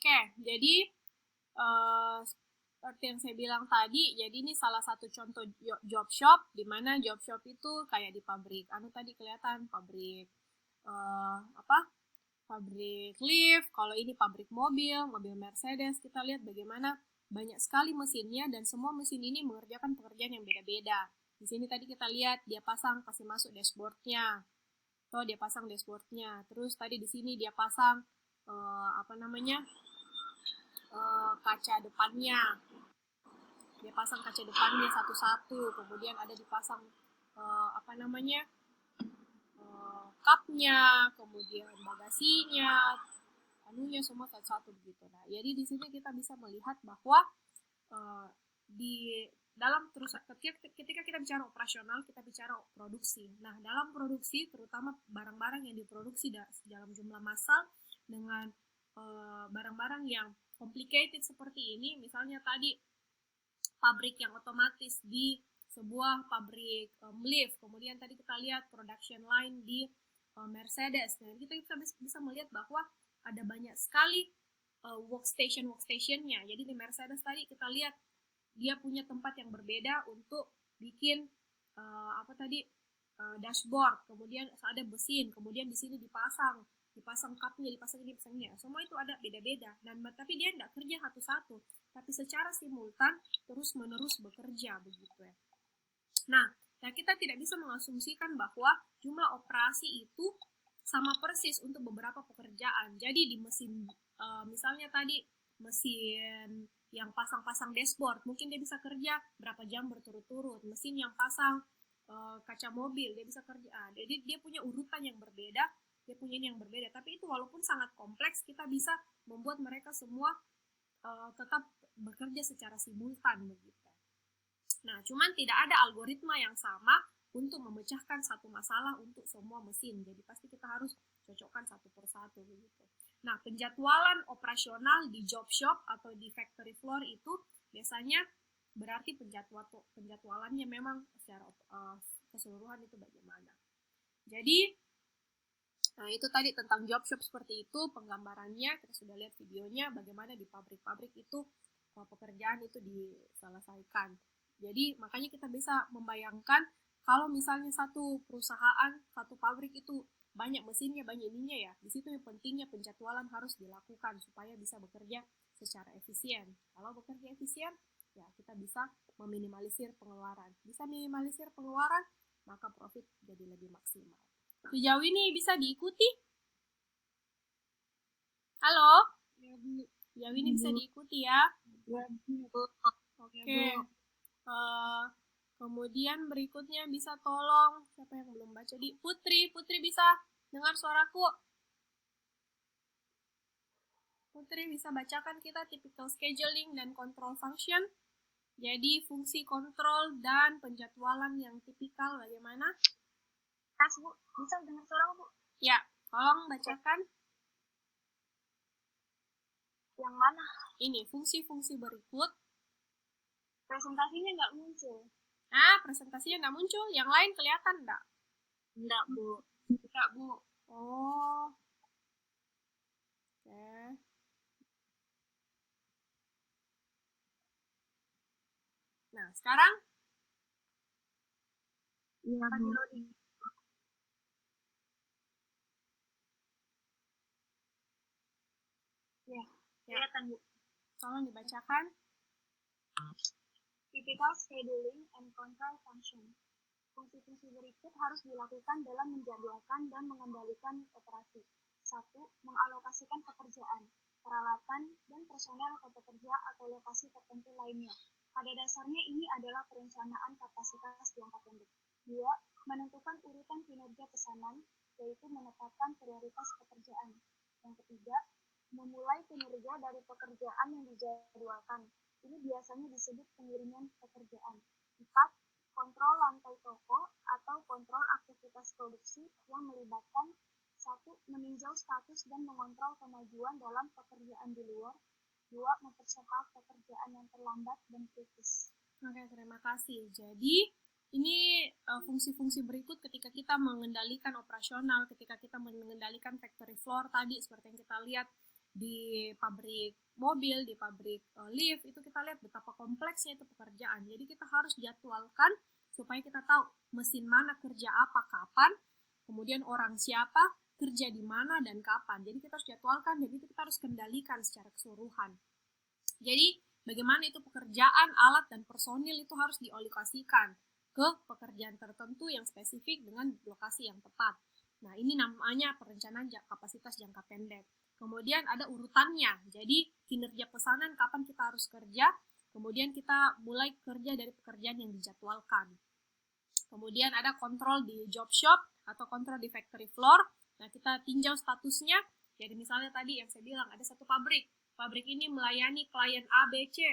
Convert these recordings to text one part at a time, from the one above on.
Oke, jadi seperti yang saya bilang tadi, jadi ini salah satu contoh job shop, di mana job shop itu kayak di pabrik. Tadi kelihatan pabrik pabrik lift, kalau ini pabrik mobil Mercedes. Kita lihat bagaimana banyak sekali mesinnya dan semua mesin ini mengerjakan pekerjaan yang beda-beda. Di sini tadi kita lihat dia kasih masuk dashboardnya. Dia pasang dashboardnya. Terus tadi di sini dia pasang kaca depannya. Dia pasang kaca depannya satu-satu. Kemudian ada dipasang cupnya, kemudian bagasinya, semua satu-satu begitu. Nah, jadi di sini kita bisa melihat bahwa di dalam ketika kita bicara operasional, kita bicara produksi. Nah, dalam produksi, terutama barang-barang yang diproduksi dalam jumlah massal dengan barang-barang yang complicated seperti ini, misalnya tadi pabrik yang otomatis di sebuah pabrik lift, kemudian tadi kita lihat production line di Mercedes. Nah, kita bisa melihat bahwa ada banyak sekali workstation-workstationnya. Jadi di Mercedes tadi kita lihat dia punya tempat yang berbeda untuk bikin dashboard, kemudian ada mesin, kemudian di sini dipasang cupnya, dipasang ini. Semua itu ada beda-beda. Dan tapi dia tidak kerja satu-satu, tapi secara simultan terus-menerus bekerja begitu ya. Nah, kita tidak bisa mengasumsikan bahwa jumlah operasi itu sama persis untuk beberapa pekerjaan. Jadi di mesin, misalnya tadi mesin yang pasang dashboard, mungkin dia bisa kerja berapa jam berturut-turut. Mesin yang pasang kaca mobil, dia bisa kerja. Jadi dia punya urutan yang berbeda, dia punya ini yang berbeda. Tapi itu walaupun sangat kompleks, kita bisa membuat mereka semua tetap bekerja secara simultan begitu. Nah, cuman tidak ada algoritma yang sama untuk memecahkan satu masalah untuk semua mesin. Jadi pasti kita harus cocokkan satu persatu begitu. Nah, penjadwalan operasional di job shop atau di factory floor itu biasanya berarti penjadwalannya memang secara keseluruhan itu bagaimana. Jadi, nah itu tadi tentang job shop seperti itu penggambarannya. Kita sudah lihat videonya bagaimana di pabrik-pabrik itu pekerjaan itu diselesaikan. Jadi makanya kita bisa membayangkan kalau misalnya satu perusahaan, satu pabrik itu banyak mesinnya, banyak ininya ya, di situ yang pentingnya penjadwalan harus dilakukan supaya bisa bekerja secara efisien. Kalau bekerja efisien, ya kita bisa meminimalisir pengeluaran. Bisa minimalisir pengeluaran, maka profit jadi lebih maksimal. Sejauh ini bisa diikuti? Halo? Sejauh ini bisa diikuti ya? Oke. Kemudian berikutnya bisa tolong siapa yang belum baca di Putri bisa dengar suaraku? Putri bisa bacakan kita typical scheduling dan control function. Jadi fungsi kontrol dan penjadwalan yang tipikal bagaimana? Bu, bisa dengar suara Bu? Ya, tolong bacakan. Yang mana? Ini fungsi-fungsi berikut. Presentasinya nggak muncul. Presentasinya nggak muncul. Yang lain kelihatan nggak? Nggak, Bu. Nggak, Bu. Oh. Oke. Nah, sekarang? Iya, Bu. Ya, kelihatan, Bu. Tolong dibacakan. Typical scheduling and control function. Fungsi-fungsi berikut harus dilakukan dalam menjadwalkan dan mengendalikan operasi. 1. Mengalokasikan pekerjaan, peralatan, dan personel ke pekerja atau lokasi tertentu lainnya. Pada dasarnya ini adalah perencanaan kapasitas jangka pendek. 2. Menentukan urutan kinerja pesanan, yaitu menetapkan prioritas pekerjaan. Yang ketiga, memulai kinerja dari pekerjaan yang dijadwalkan. Ini biasanya disebut pengiriman pekerjaan. 4. Kontrol lantai toko atau kontrol aktivitas produksi yang melibatkan 1. Meninjau status dan mengontrol kemajuan dalam pekerjaan di luar. 2. Mempercepat pekerjaan yang terlambat dan kritis. Oke, terima kasih. Jadi, ini fungsi-fungsi berikut ketika kita mengendalikan operasional, ketika kita mengendalikan factory floor tadi, seperti yang kita lihat di pabrik mobil, di pabrik lift, itu kita lihat betapa kompleksnya itu pekerjaan. Jadi kita harus jadwalkan supaya kita tahu mesin mana kerja apa kapan, kemudian orang siapa kerja di mana dan kapan. Jadi kita harus jadwalkan dan itu kita harus kendalikan secara keseluruhan. Jadi bagaimana itu pekerjaan, alat, dan personil itu harus dialokasikan ke pekerjaan tertentu yang spesifik dengan lokasi yang tepat. Nah, ini namanya perencanaan kapasitas jangka pendek. Kemudian ada urutannya, jadi kinerja pesanan kapan kita harus kerja, kemudian kita mulai kerja dari pekerjaan yang dijadwalkan. Kemudian ada kontrol di job shop atau kontrol di factory floor. Nah, kita tinjau statusnya. Jadi misalnya tadi yang saya bilang ada satu pabrik. Pabrik ini melayani klien A, B, C.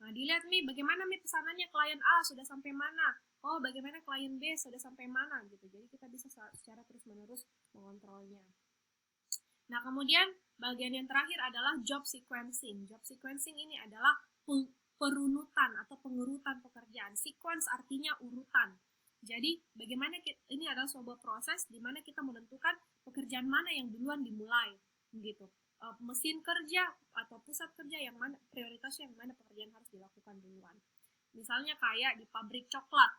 Nah, dilihat nih bagaimana nih pesanannya klien A sudah sampai mana. Oh, bagaimana klien B sudah sampai mana gitu. Jadi kita bisa secara terus-menerus mengontrolnya. Nah, kemudian bagian yang terakhir adalah job sequencing. Job sequencing ini adalah perunutan atau pengurutan pekerjaan. Sequence artinya urutan. Jadi, bagaimana ini adalah sebuah proses di mana kita menentukan pekerjaan mana yang duluan dimulai, gitu. Mesin kerja atau pusat kerja yang mana prioritasnya, yang mana pekerjaan harus dilakukan duluan. Misalnya kayak di pabrik coklat,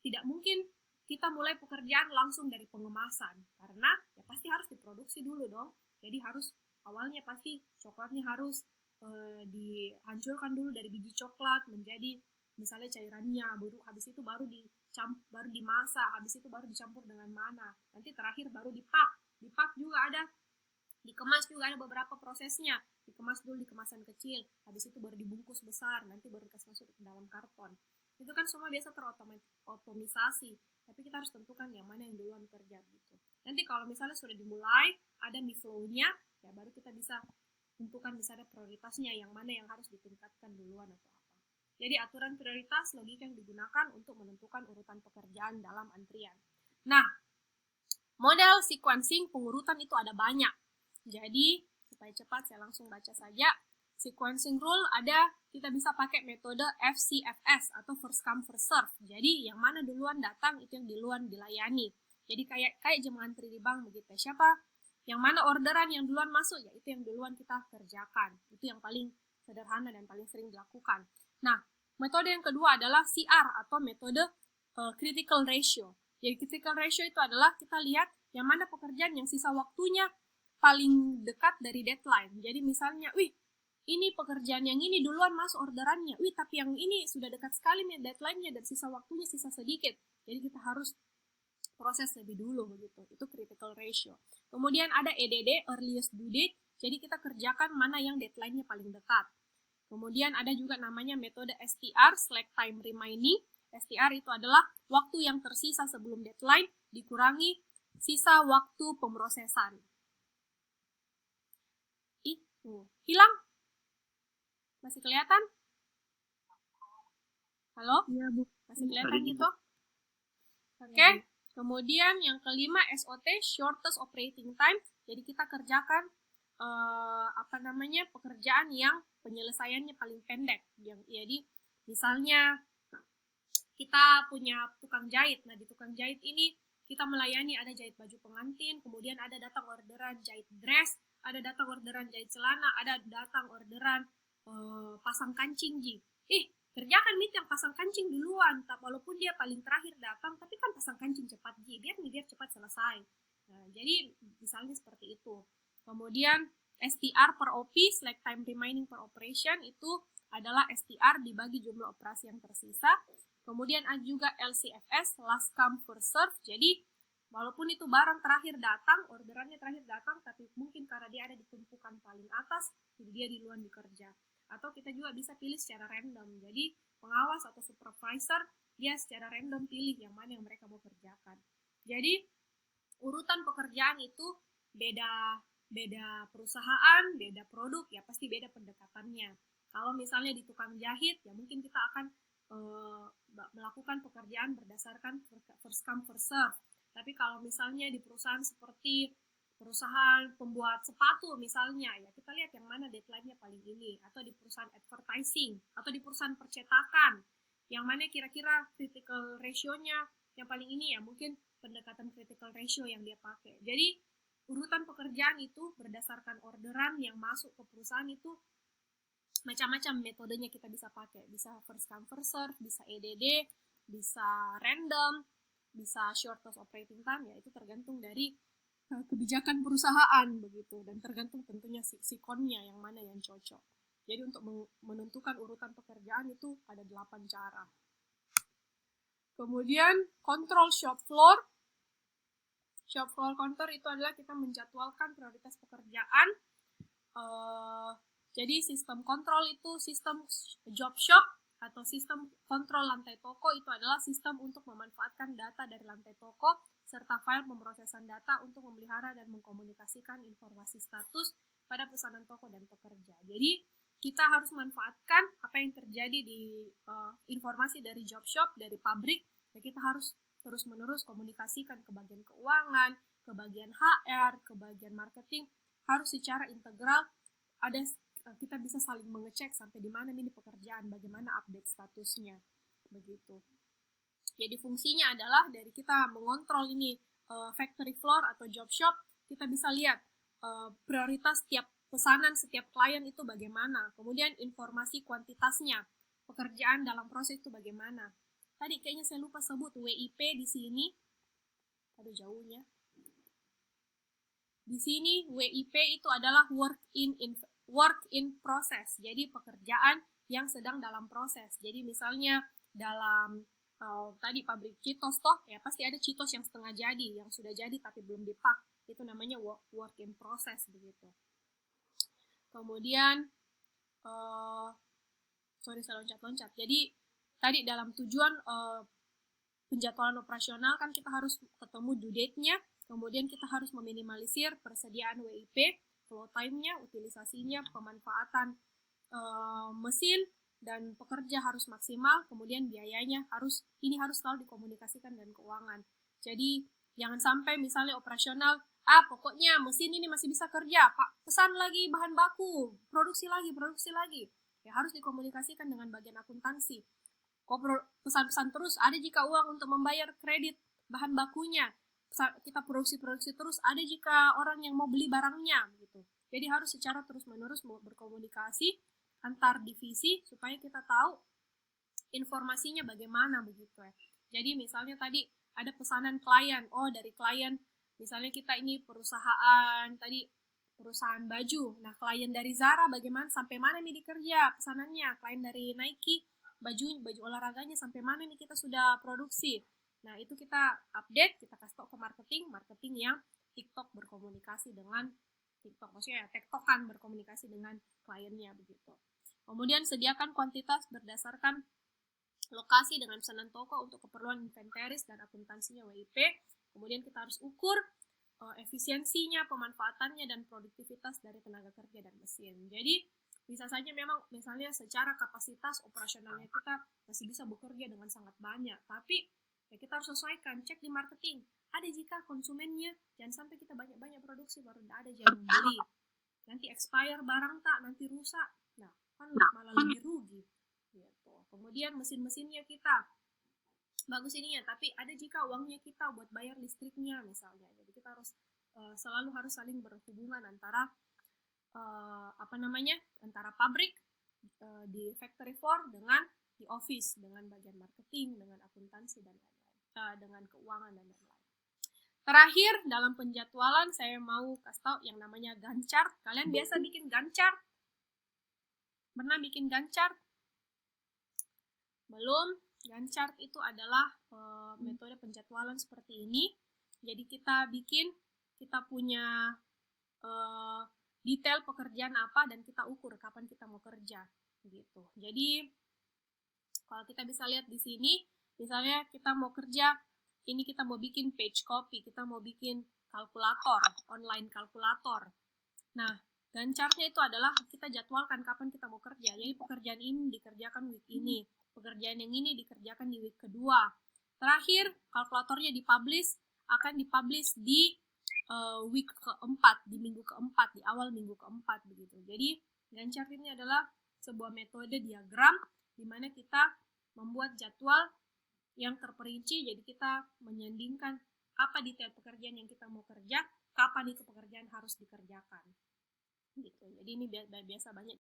tidak mungkin kita mulai pekerjaan langsung dari pengemasan karena ya pasti harus diproduksi dulu dong. Jadi harus awalnya pasti coklatnya harus dihancurkan dulu dari biji coklat menjadi misalnya cairannya, habis itu baru dimasak, habis itu baru dicampur dengan mana, nanti terakhir baru dipak juga ada, dikemas juga ada beberapa prosesnya, dikemas dulu di kemasan kecil, habis itu baru dibungkus besar, nanti baru dikasih masuk ke dalam karton. Itu kan semua biasa terotomisasi, tapi kita harus tentukan yang mana yang duluan kerja gitu. Nanti kalau misalnya sudah dimulai, ada nih flow-nya, ya baru kita bisa tentukan misalnya prioritasnya, yang mana yang harus ditingkatkan duluan atau apa. Jadi aturan prioritas logika yang digunakan untuk menentukan urutan pekerjaan dalam antrian. Nah, model sequencing pengurutan itu ada banyak. Jadi, supaya cepat saya langsung baca saja. Sequencing rule ada, kita bisa pakai metode FCFS atau first come first serve. Jadi, yang mana duluan datang itu yang duluan dilayani. Jadi kayak jam antri di bank begitu. Siapa yang mana orderan yang duluan masuk, ya itu yang duluan kita kerjakan. Itu yang paling sederhana dan paling sering dilakukan. Nah, metode yang kedua adalah CR atau metode critical ratio. Jadi critical ratio itu adalah kita lihat yang mana pekerjaan yang sisa waktunya paling dekat dari deadline. Jadi misalnya, ini pekerjaan yang ini duluan masuk orderannya, tapi yang ini sudah dekat sekali nih deadline-nya dan sisa waktunya sisa sedikit. Jadi kita harus proses lebih dulu begitu. Itu critical ratio. Kemudian ada EDD, earliest due date. Jadi kita kerjakan mana yang deadline-nya paling dekat. Kemudian ada juga namanya metode STR, slack time remaining. STR itu adalah waktu yang tersisa sebelum deadline dikurangi sisa waktu pemrosesan. Hilang? Masih kelihatan? Halo? Iya, Bu. Masih kelihatan gitu? Oke. Kemudian yang kelima SOT, shortest operating time. Jadi kita kerjakan pekerjaan yang penyelesaiannya paling pendek. Jadi misalnya kita punya tukang jahit. Nah, di tukang jahit ini kita melayani ada jahit baju pengantin, kemudian ada datang orderan jahit dress, ada datang orderan jahit celana, ada datang orderan pasang kancing ji. Kerjakan yang pasang kancing duluan, walaupun dia paling terakhir datang, tapi kan pasang kancing cepat ji, biar cepat selesai. Nah, jadi misalnya seperti itu. Kemudian STR per OP, slack time remaining per operation, itu adalah STR dibagi jumlah operasi yang tersisa. Kemudian ada juga LCFS, last come first serve. Jadi walaupun itu barang terakhir datang, orderannya terakhir datang, tapi mungkin karena dia ada di tumpukan paling atas, jadi dia duluan dikerja. Atau kita juga bisa pilih secara random. Jadi pengawas atau supervisor dia secara random pilih yang mana yang mereka mau kerjakan. Jadi urutan pekerjaan itu beda perusahaan, beda produk, ya pasti beda pendekatannya. Kalau misalnya di tukang jahit, ya mungkin kita akan melakukan pekerjaan berdasarkan first come first serve. Tapi kalau misalnya di perusahaan seperti perusahaan pembuat sepatu misalnya, ya kita lihat yang mana deadline-nya paling ini. Atau di perusahaan advertising, atau di perusahaan percetakan, yang mana kira-kira critical ratio-nya yang paling ini, ya mungkin pendekatan critical ratio yang dia pakai. Jadi urutan pekerjaan itu berdasarkan orderan yang masuk ke perusahaan itu macam-macam metodenya kita bisa pakai. Bisa first come first serve, bisa EDD, bisa random, bisa shortest operating time, ya itu tergantung dari kebijakan perusahaan begitu, dan tergantung tentunya sikonnya yang mana yang cocok. Jadi untuk menentukan urutan pekerjaan itu ada 8 cara. Kemudian control shop floor. Shop floor control itu adalah kita menjadwalkan prioritas pekerjaan. Jadi sistem kontrol itu sistem job shop atau sistem kontrol lantai toko itu adalah sistem untuk memanfaatkan data dari lantai toko serta file pemrosesan data untuk memelihara dan mengkomunikasikan informasi status pada pesanan toko dan pekerja. Jadi kita harus manfaatkan apa yang terjadi di informasi dari job shop, dari pabrik, ya kita harus terus-menerus komunikasikan ke bagian keuangan, ke bagian HR, ke bagian marketing, harus secara integral. Ada kita bisa saling mengecek sampai di mana ini pekerjaan, bagaimana update statusnya, begitu. Jadi fungsinya adalah dari kita mengontrol ini factory floor atau job shop, kita bisa lihat prioritas setiap pesanan setiap klien itu bagaimana, kemudian informasi kuantitasnya, pekerjaan dalam proses itu bagaimana. Tadi kayaknya saya lupa sebut WIP di sini, aduh jauhnya. Di sini WIP itu adalah work in process, jadi pekerjaan yang sedang dalam proses. Jadi misalnya dalam tadi pabrik Cheetos toh, ya pasti ada Cheetos yang setengah jadi, yang sudah jadi tapi belum dipak, itu namanya work in process begitu. Kemudian saya loncat-loncat. Jadi tadi dalam tujuan penjadwalan operasional kan kita harus ketemu due date-nya, kemudian kita harus meminimalisir persediaan WIP, flow time-nya, utilisasinya, pemanfaatan mesin dan pekerja harus maksimal, kemudian biayanya harus selalu dikomunikasikan dengan keuangan. Jadi jangan sampai misalnya operasional, pokoknya mesin ini masih bisa kerja, Pak, pesan lagi bahan baku, produksi lagi. Ya harus dikomunikasikan dengan bagian akuntansi. Kok pesan-pesan terus, ada jika uang untuk membayar kredit bahan bakunya. Kita produksi terus, ada jika orang yang mau beli barangnya gitu. Jadi harus secara terus-menerus berkomunikasi antar divisi supaya kita tahu informasinya bagaimana begitu ya. Jadi misalnya tadi ada pesanan klien, dari klien misalnya kita ini perusahaan baju. Nah, klien dari Zara bagaimana, sampai mana nih dikerja pesanannya, klien dari Nike baju olahraganya sampai mana nih kita sudah produksi. Nah, itu kita update, kita kasih tahu ke marketing yang TikTok berkomunikasi dengan TikTok, maksudnya tektokan berkomunikasi dengan kliennya begitu. Kemudian sediakan kuantitas berdasarkan lokasi dengan pesanan toko untuk keperluan inventaris dan akuntansinya WIP. Kemudian kita harus ukur efisiensinya, pemanfaatannya, dan produktivitas dari tenaga kerja dan mesin. Jadi bisa saja memang misalnya secara kapasitas operasionalnya kita masih bisa bekerja dengan sangat banyak, tapi ya kita harus sesuaikan, cek di marketing. Ada jika konsumennya, jangan sampai kita banyak-banyak produksi baru tidak ada yang beli. Nanti expire barang nanti rusak. Nah, kan malah lebih rugi. Gitu. Kemudian mesin-mesinnya kita bagus ininya, tapi ada jika uangnya kita buat bayar listriknya misalnya. Jadi kita harus selalu harus saling berhubungan antara antara pabrik di factory floor dengan di office, dengan bagian marketing, dengan akuntansi dan lain-lain, dengan keuangan dan lain-lain. Terakhir dalam penjadwalan saya mau kasih tahu yang namanya Gantt chart. Kalian biasa bikin Gantt chart? Pernah bikin Gantt chart? Belum? Gantt chart itu adalah metode penjadwalan seperti ini. Jadi kita punya detail pekerjaan apa dan kita ukur kapan kita mau kerja gitu. Jadi kalau kita bisa lihat di sini, misalnya kita mau kerja, ini kita mau bikin page copy, kita mau bikin kalkulator, online kalkulator. Nah, Gantt chart-nya itu adalah kita jadwalkan kapan kita mau kerja. Jadi pekerjaan ini dikerjakan week ini, pekerjaan yang ini dikerjakan di week kedua. Terakhir, kalkulatornya akan dipublish di week keempat, di minggu keempat, di awal minggu keempat begitu. Jadi Gantt chart ini adalah sebuah metode diagram di mana kita membuat jadwal yang terperinci. Jadi kita menyandingkan apa detail pekerjaan yang kita mau kerja, kapan itu pekerjaan harus dikerjakan gitu. Jadi ini biasa banyak